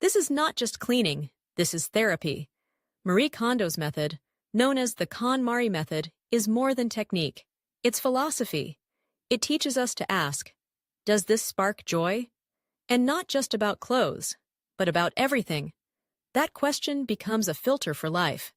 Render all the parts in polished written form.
This is not just cleaning, this is therapy. Marie Kondo's method, known as the KonMari method, is more than technique. It's philosophy. It teaches us to ask, does this spark joy? And not just about clothes, but about everything. That question becomes a filter for life.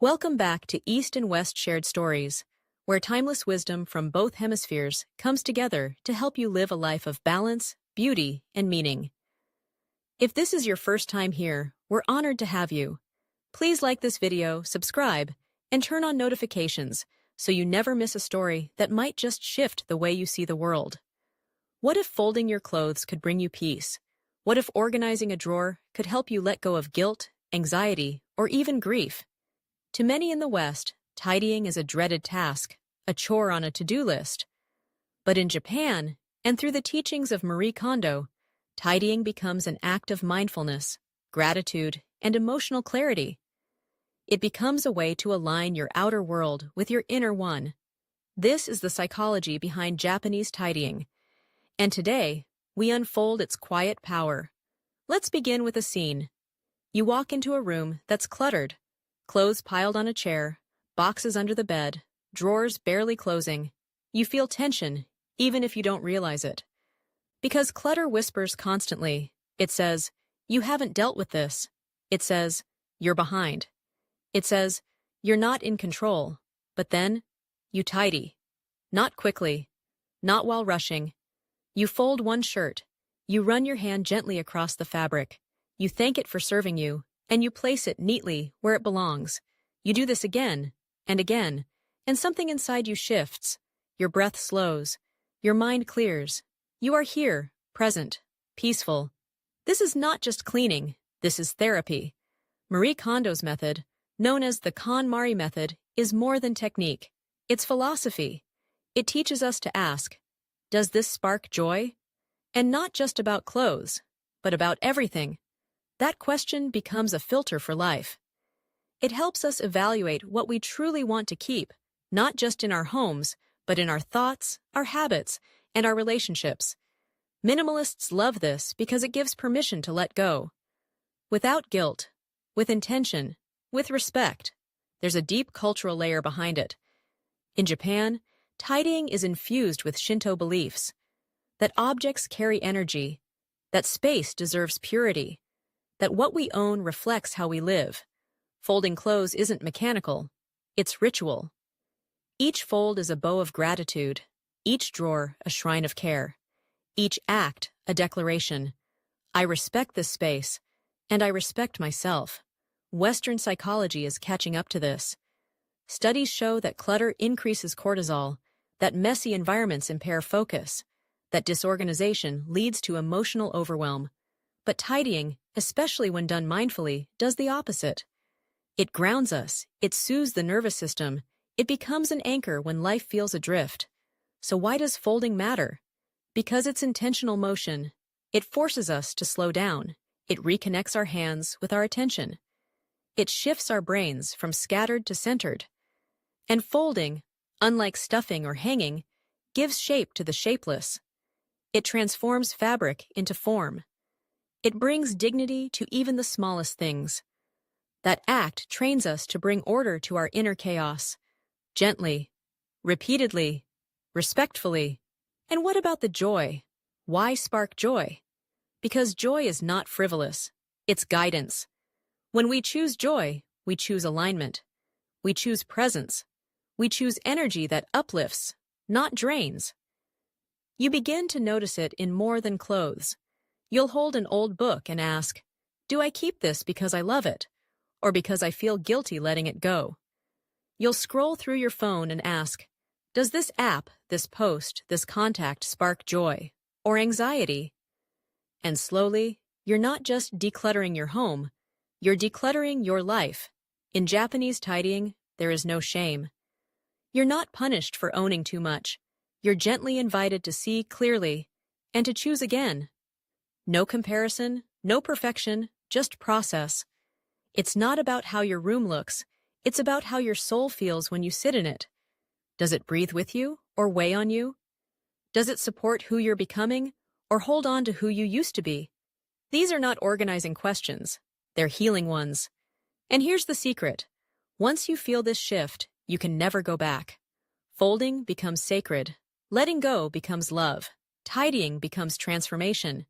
Welcome back to East and West Shared Stories, where timeless wisdom from both hemispheres comes together to help you live a life of balance, beauty, and meaning. If this is your first time here, we're honored to have you. Please like this video, subscribe, and turn on notifications so you never miss a story that might just shift the way you see the world. What if folding your clothes could bring you peace? What if organizing a drawer could help you let go of guilt, anxiety, or even grief? To many in the West, tidying is a dreaded task, a chore on a to-do list. But in Japan, and through the teachings of Marie Kondo, tidying becomes an act of mindfulness, gratitude, and emotional clarity. It becomes a way to align your outer world with your inner one. This is the psychology behind Japanese tidying. And today, we unfold its quiet power. Let's begin with a scene. You walk into a room that's cluttered. Clothes piled on a chair, boxes under the bed, drawers barely closing. You feel tension, even if you don't realize it. Because clutter whispers constantly. It says, "You haven't dealt with this." It says, "You're behind." It says, "You're not in control." But then, you tidy. Not quickly. Not while rushing. You fold one shirt. You run your hand gently across the fabric. You thank it for serving you, and you place it neatly where it belongs. You do this again, and something inside you shifts. Your breath slows. Your mind clears. You are here, present, peaceful. This is not just cleaning, this is therapy. Marie Kondo's method, known as the KonMari method, is more than technique. It's philosophy. It teaches us to ask, does this spark joy? And not just about clothes, but about everything. That question becomes a filter for life. It helps us evaluate what we truly want to keep, not just in our homes, but in our thoughts, our habits, and our relationships. Minimalists love this because it gives permission to let go. Without guilt, with intention, with respect. There's a deep cultural layer behind it. In Japan, tidying is infused with Shinto beliefs. That objects carry energy, that space deserves purity, that what we own reflects how we live. Folding clothes isn't mechanical, it's ritual. Each fold is a bow of gratitude, each drawer a shrine of care, each act a declaration. I respect this space, and I respect myself. Western psychology is catching up to this. Studies show that clutter increases cortisol, that messy environments impair focus, that disorganization leads to emotional overwhelm. But tidying, especially when done mindfully, does the opposite. It grounds us, it soothes the nervous system, it becomes an anchor when life feels adrift. So why does folding matter? Because it's intentional motion. It forces us to slow down. It reconnects our hands with our attention. It shifts our brains from scattered to centered. And folding, unlike stuffing or hanging, gives shape to the shapeless. It transforms fabric into form. It brings dignity to even the smallest things. That act trains us to bring order to our inner chaos. Gently, repeatedly, respectfully. And what about the joy? Why spark joy? Because joy is not frivolous. It's guidance. When we choose joy, we choose alignment. We choose presence. We choose energy that uplifts, not drains. You begin to notice it in more than clothes. You'll hold an old book and ask, do I keep this because I love it, or because I feel guilty letting it go? You'll scroll through your phone and ask, does this app, this post, this contact spark joy or anxiety? And slowly, you're not just decluttering your home, you're decluttering your life. In Japanese tidying, there is no shame. You're not punished for owning too much. You're gently invited to see clearly and to choose again. No comparison, no perfection, just process. It's not about how your room looks. It's about how your soul feels when you sit in it. Does it breathe with you or weigh on you? Does it support who you're becoming or hold on to who you used to be? These are not organizing questions. They're healing ones. And here's the secret. Once you feel this shift, you can never go back. Folding becomes sacred. Letting go becomes love. Tidying becomes transformation.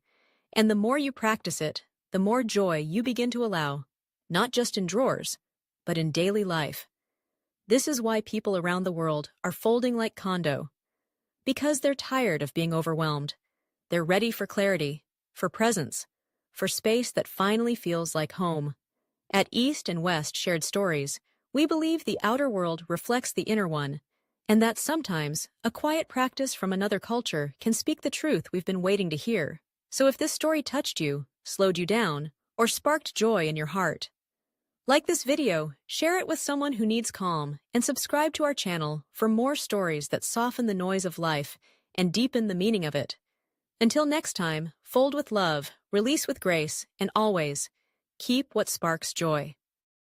And the more you practice it, the more joy you begin to allow, not just in drawers, but in daily life. This is why people around the world are folding like Kondo. Because they're tired of being overwhelmed. They're ready for clarity, for presence, for space that finally feels like home. At East and West Shared Stories, we believe the outer world reflects the inner one, and that sometimes a quiet practice from another culture can speak the truth we've been waiting to hear. So if this story touched you, slowed you down, or sparked joy in your heart, like this video, share it with someone who needs calm, and subscribe to our channel for more stories that soften the noise of life and deepen the meaning of it. Until next time, fold with love, release with grace, and always keep what sparks joy.